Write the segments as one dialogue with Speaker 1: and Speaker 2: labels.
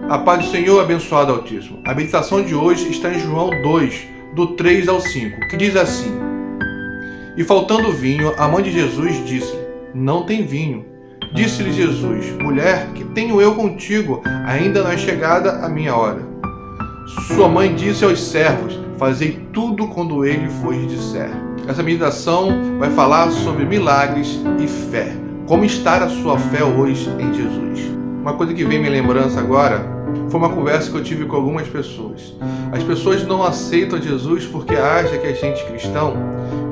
Speaker 1: A paz do Senhor, abençoado Altíssimo. A meditação de hoje está em João 2, do 3 ao 5, que diz assim: E faltando vinho, a mãe de Jesus disse-lhe: Não tem vinho. Disse-lhe Jesus: Mulher, que tenho eu contigo? Ainda não é chegada a minha hora. Sua mãe disse aos servos: Fazei tudo quando ele vos disser. Essa meditação vai falar sobre milagres e fé. Como está a sua fé hoje em Jesus? Uma coisa que vem me lembrança agora foi uma conversa que eu tive com algumas pessoas. As pessoas não aceitam Jesus porque acham que a gente cristão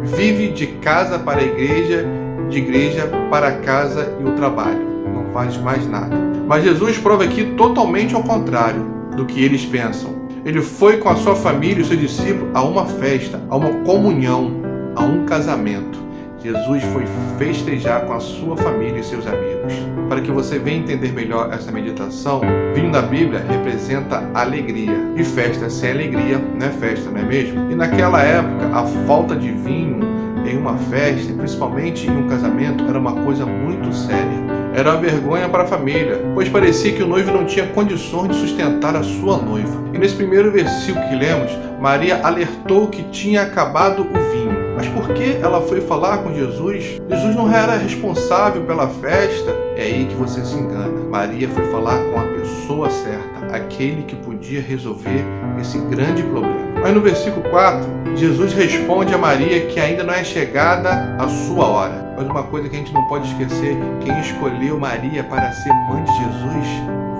Speaker 1: vive de casa para a igreja, de igreja para casa e o trabalho. Não faz mais nada. Mas Jesus prova aqui totalmente ao contrário do que eles pensam. Ele foi com a sua família e os seus discípulos a uma festa, a uma comunhão, a um casamento. Jesus foi festejar com a sua família e seus amigos. Para que você venha entender melhor essa meditação, vinho na Bíblia representa alegria. E festa sem alegria não é festa, não é mesmo? E naquela época, a falta de vinho em uma festa, principalmente em um casamento, era uma coisa muito séria. Era uma vergonha para a família, pois parecia que o noivo não tinha condições de sustentar a sua noiva. E nesse primeiro versículo que lemos, Maria alertou que tinha acabado o vinho. Mas por que ela foi falar com Jesus? Jesus não era responsável pela festa? É aí que você se engana. Maria foi falar com a pessoa certa, aquele que podia resolver esse grande problema. Mas no versículo 4, Jesus responde a Maria que ainda não é chegada a sua hora. Mas uma coisa que a gente não pode esquecer, quem escolheu Maria para ser mãe de Jesus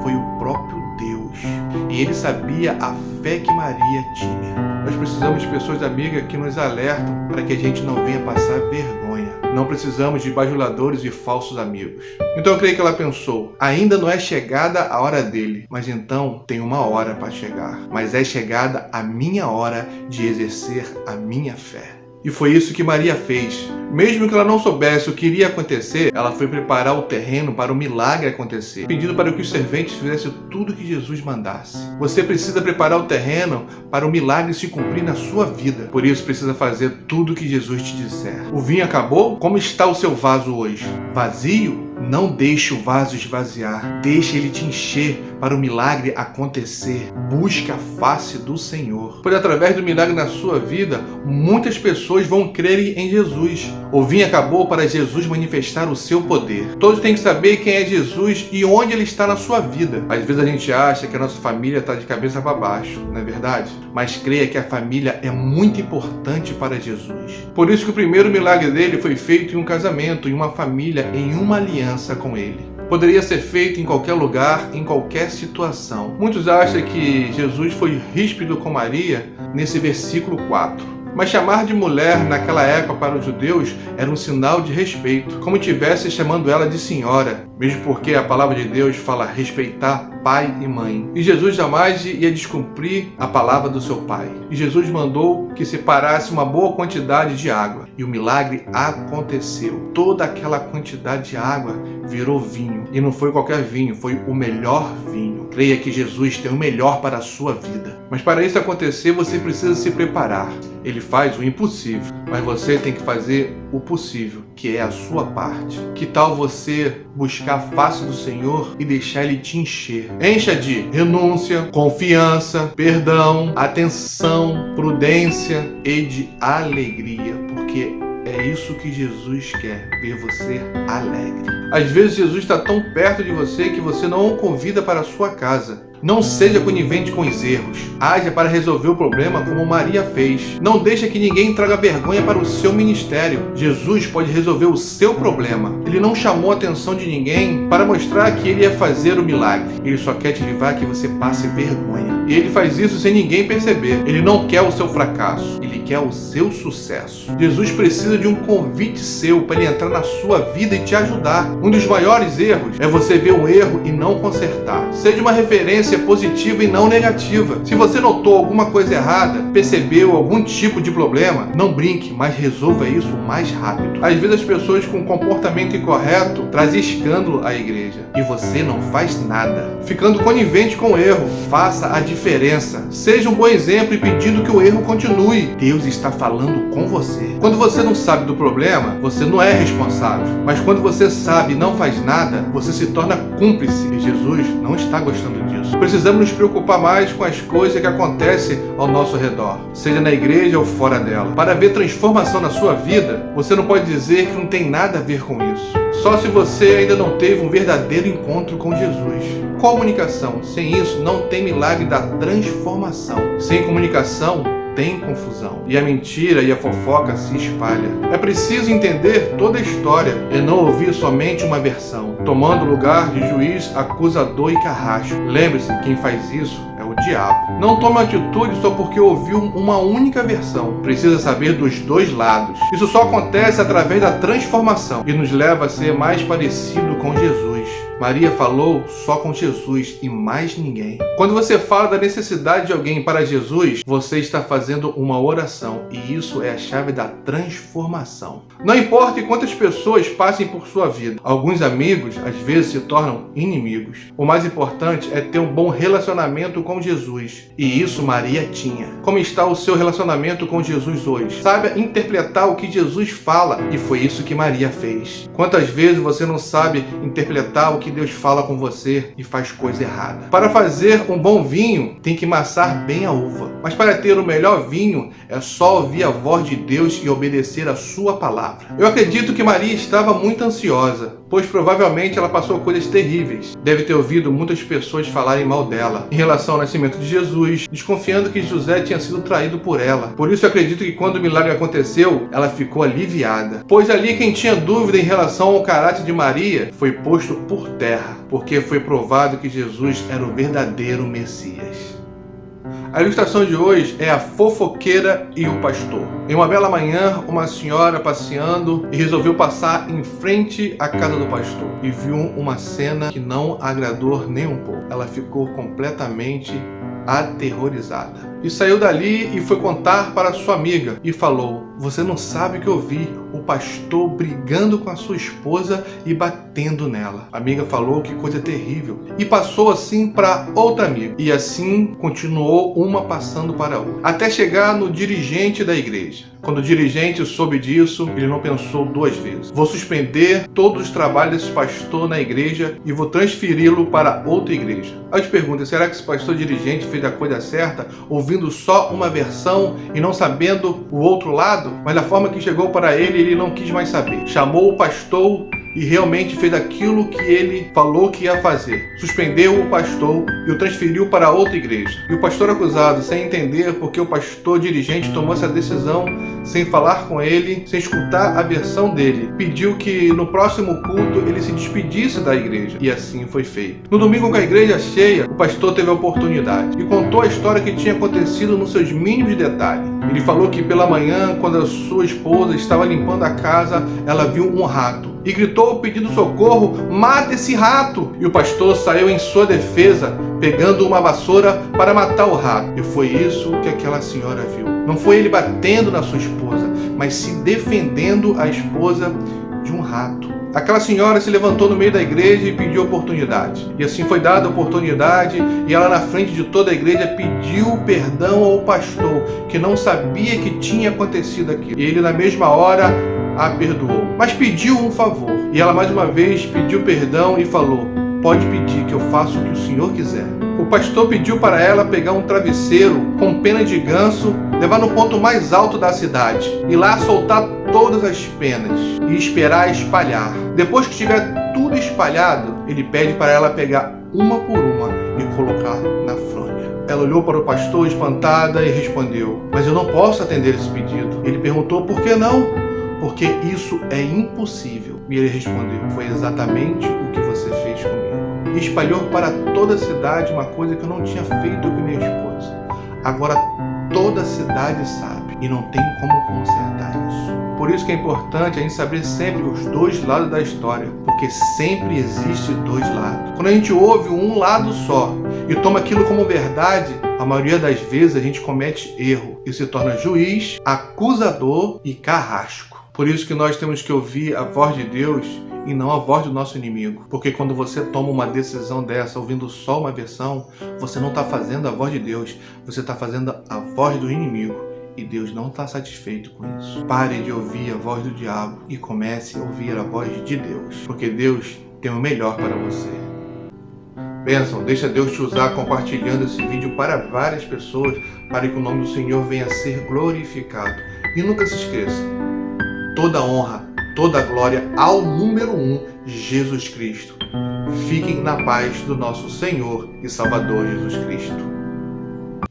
Speaker 1: foi o próprio Deus. E ele sabia a fé que Maria tinha. Nós precisamos de pessoas amigas que nos alertam para que a gente não venha passar vergonha. Não precisamos de bajuladores e falsos amigos. Então eu creio que ela pensou: ainda não é chegada a hora dele, mas então tem uma hora para chegar. Mas é chegada a minha hora de exercer a minha fé. E foi isso que Maria fez. Mesmo que ela não soubesse o que iria acontecer, ela foi preparar o terreno para o milagre acontecer, pedindo para que os serventes fizessem tudo que Jesus mandasse. Você precisa preparar o terreno para o milagre se cumprir na sua vida. Por isso precisa fazer tudo que Jesus te disser. O vinho acabou? Como está o seu vaso hoje? Vazio? Não deixe o vaso esvaziar. Deixe ele te encher para o milagre acontecer. Busque a face do Senhor. Pois através do milagre na sua vida, muitas pessoas vão crer em Jesus. O vinho acabou para Jesus manifestar o seu poder. Todos têm que saber quem é Jesus e onde ele está na sua vida. Às vezes a gente acha que a nossa família está de cabeça para baixo, não é verdade? Mas creia que a família é muito importante para Jesus. Por isso que o primeiro milagre dele foi feito em um casamento, em uma família, em uma aliança com ele. Poderia ser feito em qualquer lugar, em qualquer situação. Muitos acham que Jesus foi ríspido com Maria nesse versículo 4. Mas chamar de mulher naquela época para os judeus era um sinal de respeito, como tivesse chamando ela de senhora, mesmo porque a palavra de Deus fala respeitar pai e mãe. E Jesus jamais ia descumprir a palavra do seu pai. E Jesus mandou que separasse uma boa quantidade de água. E o milagre aconteceu. Toda aquela quantidade de água virou vinho. E não foi qualquer vinho, foi o melhor vinho. Creia que Jesus tem o melhor para a sua vida. Mas para isso acontecer, você precisa se preparar. Ele faz o impossível, mas você tem que fazer o possível, que é a sua parte. Que tal você buscar a face do Senhor e deixar Ele te encher? Encha de renúncia, confiança, perdão, atenção, prudência e de alegria, porque é isso que Jesus quer, ver você alegre. Às vezes Jesus está tão perto de você que você não o convida para a sua casa. Não seja conivente com os erros. Haja para resolver o problema como Maria fez. Não deixe que ninguém traga vergonha para o seu ministério. Jesus pode resolver o seu problema. Ele não chamou a atenção de ninguém para mostrar que ele ia fazer o milagre. Ele só quer te livrar que você passe vergonha. E ele faz isso sem ninguém perceber. Ele não quer o seu fracasso. Ele quer o seu sucesso. Jesus precisa de um convite seu para ele entrar na sua vida e te ajudar. Um dos maiores erros é você ver um erro e não consertar. Seja uma referência positiva e não negativa. Se você notou alguma coisa errada, percebeu algum tipo de problema, não brinque, mas resolva isso o mais rápido. Às vezes as pessoas com comportamento incorreto trazem escândalo à igreja e você não faz nada. Ficando conivente com o erro, faça a diferença. Seja um bom exemplo e pedindo que o erro continue. Deus está falando com você. Quando você não sabe do problema, você não é responsável. Mas quando você sabe e não faz nada, você se torna cúmplice. E Jesus não está gostando disso. Precisamos nos preocupar mais com as coisas que acontecem ao nosso redor, seja na igreja ou fora dela. Para ver transformação na sua vida, você não pode dizer que não tem nada a ver com isso. Só se você ainda não teve um verdadeiro encontro com Jesus. Comunicação. Sem isso, não tem milagre da transformação. Sem comunicação, tem confusão. E a mentira e a fofoca se espalham. É preciso entender toda a história e não ouvir somente uma versão, tomando o lugar de juiz, acusador e carrasco. Lembre-se, quem faz isso é o diabo. Não tome atitude só porque ouviu uma única versão. Precisa saber dos dois lados. Isso só acontece através da transformação e nos leva a ser mais parecido com Jesus. Maria falou só com Jesus e mais ninguém. Quando você fala da necessidade de alguém para Jesus, você está fazendo uma oração e isso é a chave da transformação. Não importa quantas pessoas passem por sua vida, alguns amigos às vezes se tornam inimigos. O mais importante é ter um bom relacionamento com Jesus e isso Maria tinha. Como está o seu relacionamento com Jesus hoje? Saiba interpretar o que Jesus fala e foi isso que Maria fez. Quantas vezes você não sabe interpretar o que Deus fala com você e faz coisa errada? Para fazer um bom vinho, tem que amassar bem a uva. Mas para ter o melhor vinho, é só ouvir a voz de Deus e obedecer a sua palavra. Eu acredito que Maria estava muito ansiosa, pois provavelmente ela passou coisas terríveis. Deve ter ouvido muitas pessoas falarem mal dela em relação ao nascimento de Jesus, desconfiando que José tinha sido traído por ela. Por isso eu acredito que quando o milagre aconteceu, ela ficou aliviada. Pois ali quem tinha dúvida em relação ao caráter de Maria foi posto por terra, porque foi provado que Jesus era o verdadeiro Messias. A ilustração de hoje é a fofoqueira e o pastor. Em uma bela manhã, uma senhora passeando e resolveu passar em frente à casa do pastor e viu uma cena que não agradou nem um pouco. Ela ficou completamente aterrorizada. E saiu dali e foi contar para sua amiga e falou: "Você não sabe o que eu vi, o pastor brigando com a sua esposa e batendo nela." A amiga falou: "Que coisa terrível." E passou assim para outra amiga. E assim continuou uma passando para a outra. Até chegar no dirigente da igreja. Quando o dirigente soube disso, ele não pensou duas vezes. "Vou suspender todos os trabalhos desse pastor na igreja e vou transferi-lo para outra igreja." Aí eu te pergunto, será que esse pastor dirigente fez a coisa certa, ouvindo só uma versão e não sabendo o outro lado? Mas da forma que chegou para ele não quis mais saber. Chamou o pastor e realmente fez aquilo que ele falou que ia fazer. Suspendeu o pastor e o transferiu para outra igreja. E o pastor acusado, sem entender porque o pastor dirigente tomou essa decisão, sem falar com ele, sem escutar a versão dele, pediu que no próximo culto ele se despedisse da igreja. E assim foi feito. No domingo, com a igreja cheia, o pastor teve a oportunidade e contou a história que tinha acontecido nos seus mínimos detalhes. Ele falou que pela manhã, quando a sua esposa estava limpando a casa, ela viu um rato e gritou pedindo socorro: "Mata esse rato!" E o pastor saiu em sua defesa, pegando uma vassoura para matar o rato. E foi isso que aquela senhora viu. Não foi ele batendo na sua esposa, mas se defendendo a esposa de um rato. Aquela senhora se levantou no meio da igreja e pediu oportunidade. E assim foi dada a oportunidade e ela, na frente de toda a igreja, pediu perdão ao pastor, que não sabia que tinha acontecido aquilo. E ele, na mesma hora, a perdoou. Mas pediu um favor. E ela mais uma vez pediu perdão e falou: "Pode pedir que eu faço o que o senhor quiser." O pastor pediu para ela pegar um travesseiro com pena de ganso, levar no ponto mais alto da cidade e lá soltar todas as penas e esperar espalhar. Depois que tiver tudo espalhado, ele pede para ela pegar uma por uma e colocar na fronha. Ela olhou para o pastor espantada e respondeu: "Mas eu não posso atender esse pedido." Ele perguntou: "Por que não?" "Porque isso é impossível." E ele respondeu: "Foi exatamente o que você fez comigo." E espalhou para toda a cidade uma coisa que eu não tinha feito com minha esposa. Agora toda a cidade sabe e não tem como consertar isso. Por isso que é importante a gente saber sempre os dois lados da história, porque sempre existe dois lados. Quando a gente ouve um lado só e toma aquilo como verdade, a maioria das vezes a gente comete erro e se torna juiz, acusador e carrasco. Por isso que nós temos que ouvir a voz de Deus e não a voz do nosso inimigo. Porque quando você toma uma decisão dessa, ouvindo só uma versão, você não está fazendo a voz de Deus, você está fazendo a voz do inimigo. E Deus não está satisfeito com isso. Pare de ouvir a voz do diabo e comece a ouvir a voz de Deus, porque Deus tem o melhor para você. Bênção, deixa Deus te usar compartilhando esse vídeo para várias pessoas, para que o nome do Senhor venha a ser glorificado. E nunca se esqueça, toda honra, toda glória ao número 1, Jesus Cristo. Fiquem na paz do nosso Senhor e Salvador Jesus Cristo.